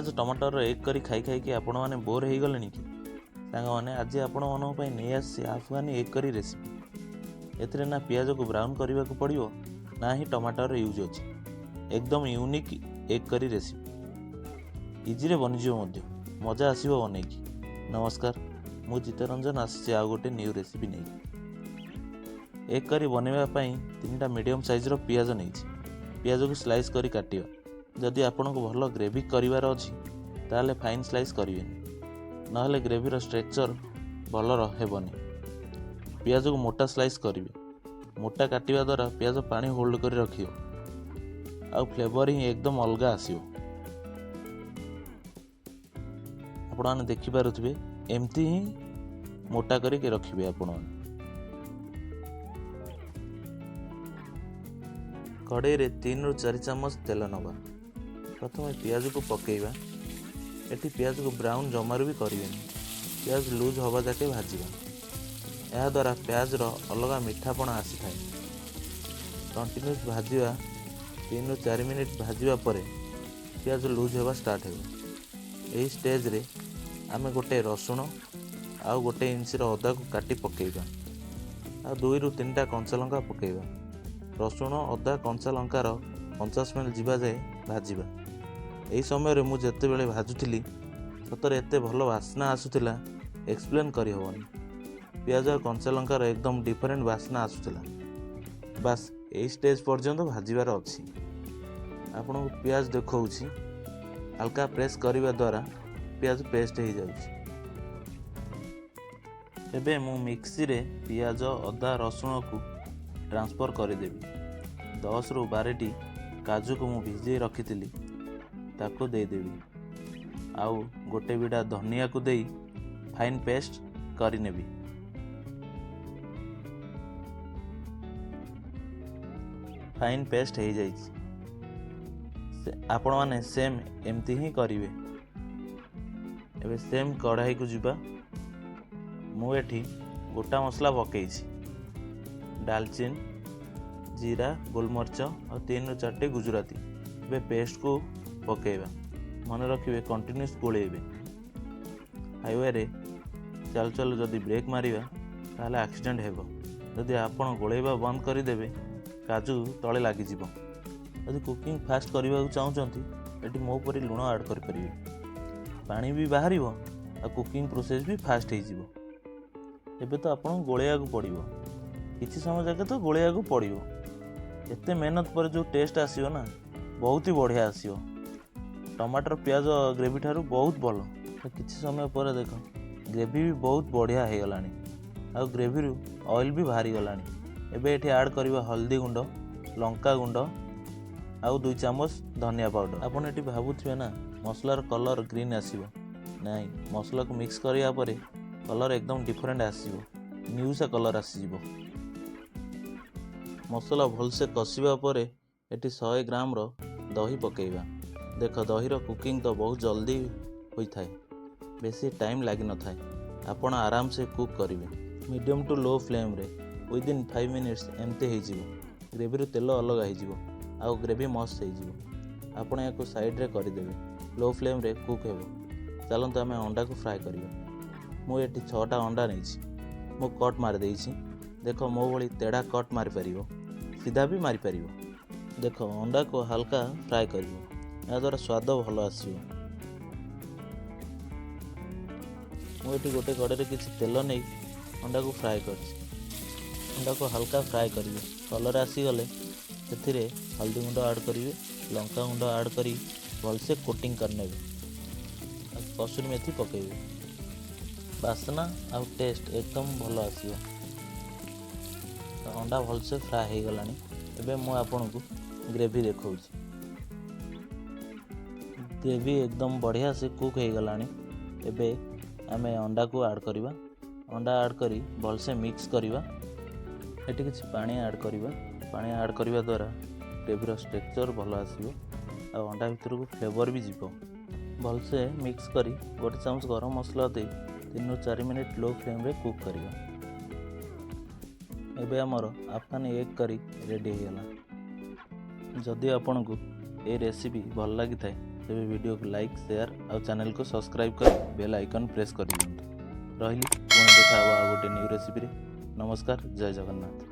पियाज टमाटर एक करी खाई खाई आपण मैंने बोर हो गले कि सांग मैंने आज आपण मन नहीं आसी अफगानी एक करी रेसिपी। एथिरे ना पियाज को ब्राउन करने को पड़ो ना ही टमाटर यूज अच्छे। एकदम यूनिक एक करी रेसिपी इजी रे बनीजिव मजा आसो बनईकी। नमस्कार, मु चित्तरंजन आसी आ गोटे न्यू रेसिपी नहीं। एक करी बनवाई 3टा मीडियम साइज रो पियाज नहीं। पियाज को स्लाइस करी काटियो। जदि आपन को भल ग्रेवी करिवार अछि ताले फाइन स्लाइस करिवे, नहले ग्रेवी रो स्ट्रक्चर भल हेबनी। पियाज को मोटा स्लाइस करिवे। मोटा काटिवा द्वारा पियाज पानी होल्ड करी रखियो आ फ्लेवर ही एकदम अलग आसियो। आपण माने देखि पारुथिबे एमती ही मोटा करी के रखिबे। आपण कड़ाई रे 3 ରୁ 4 चामच तेल नवा। प्रथम पियाज को पकेइबा। एटी पियाज को ब्राउन जमार भी करें। पियाज लूज हवा जाके भाजवा। यह द्वारा पियाज रो अलग मीठापणा आसी थाए। कंटिन्यूस भाजवा 3 ରୁ 4 मिनिट भाजवा परे पियाज लूज होगा स्टार्ट हो। यही स्टेज रे आमे गोटे रसुण आ गोटे इंच अदा को काटी पकेइबा आ 2 ରୁ 3टा कंचा लंका पकेइबा। रसुण अदा कंचा लंकार कंचा स्मेल जीवा जाए भाजवा। यही समय रे मु जेते बेले भाजुथिली सतरे एते भल वासना आसुथिला एक्सप्लेन करी होबनी। पियाज और कंचा लंकार एकदम डिफरेंट वासना आसुथिला। बस यही स्टेज पर्यंत भाजबार अछि। आपन को पियाज देखौछि हल्का प्रेस करिवा द्वारा पियाज पेस्ट हो जाउछि। एबे मु मिक्सी रे पियाज अदा रसुण को ट्रांसफर करदेवी। 10 ରୁ 12टी काजू को मु भिजे रखी ताको देदेवी। आउ गोटे बिड़ा धनिया को दे फाइन पेस्ट करनेबी। फाइन पेस्ट हो जाए। आपण माने सेम एमती ही करिवे। एबे सेम कढ़ाई को जीवा। मु एठी गोटा मसला पकेइछि। डालचीन, जीरा, गोलमर्च और 3 ରୁ 4टी गुजराती। एबे पेस्ट को पकेइबा। मन रखिए कंटिन्यूस गोलेबे। हाईवे रे चल चल जदि ब्रेक मारिबा ताले एक्सीडेंट हेबो। जदि आपण गोलेबा बंद कर देबे काजू तले लागी जिवो। जदि कुकिंग फास्ट करबा चाहूचंती एटी मो परी लुण ऐड कर परिबे। पानी भी बाहरिबो आ कुकिंग प्रोसेस भी फास्ट हो जिवो। एबे तो आपण गोलेया को पड़िबो। किछि समय जाके तो गोलेया को पड़िबो। एते मेहनत पर जो टेस्ट आसीओ ना बहुत ही बढ़िया आसीओ। टमाटर पियाज ग्रेवी ठारू बहुत भल। किछि समय पर देख ग्रेवी भी बहुत बढ़िया हो गलानी आ ग्रेवी रु ऑयल भी बाहरी गलानी। एबे एठी ऐड करबा हल्दी गुंड, लंका गुंड आ 2 चामच धनिया पाउडर। आपण एठी भाबुथिबे ना मसलार कलर ग्रीन आसीबो। नाही, मसला को मिक्स करिया परे कलर एकदम डिफरेंट आसीबो। न्यू सा कलर आसीबो। मसला भल से कसिबा परे एठी 100 ग्राम रो दही पकेइबा। देख दहीर कुकिंग तो बहुत जल्दी होता है। बेसी टाइम लगी न थाए। आपण आराम से कुक करेंगे। मीडियम टू लो फ्लेम रे विदिन 5 मिनिट्स एमती हो। ग्रेवी रू तेल अलग हो आउ ग्रेवी मस्त हो। आपण या साइड रे करदेवे। लो फ्लेम रे कुक हेबो। चलते आम अंडा को फ्राए करिया। मु एठी 6टा अंडा नहीं। मु कट मार देइछि। देख मो भली तेढ़ा कट मारी परिबो, सीधा भी मारी परिबो। देख अंडा को हल्का फ्राए करिवो। या द्वारा स्वाद भल आसो। मुझे गोटे कड़े किसी तेल नहीं अंडा को फ्राए कर। अंडा को हल्का फ्राए करेंगे। कलर आसीगले से हल्दी गुंड ऐड करेंगे, लंका गुंड ऐड करी भलसे कोटिंग करने। कसूरी मेथी पकेबे। बासना आ टेस्ट एकदम भल आसो। अंडा भलसे फ्राए हो गलानी। एबे मु आपन को ग्रेवी देखौछि। ग्रेवी एकदम बढ़िया से कुक हो गलानी। एबे आमे अंडा को ऐड करिबा। अंडा ऐड करी भलसे मिक्स करिबा। एटी किछि पानी ऐड करिबा। पानी ऐड करिबा द्वारा ग्रेवी स्ट्रक्चर भल आसीबो आ अंडा भीतर को फ्लेवर भी जीवो। भलसे मिक्स करी 1 चामच गरम मसला दे 3 ରୁ 4 मिनिट लो फ्लेम रे कुक करिबा। एबे हमर अफगान एग करी रेडी हो गला। जदि आपन को ए रेसिपी भल लागि थाए तेरे वीडियो को लाइक शेयर और चैनल को सब्सक्राइब कर बेल आइकन प्रेस कर दिखाँ रही पुणी देखा गोटे न्यू रेसिपी। नमस्कार, जय जगन्नाथ।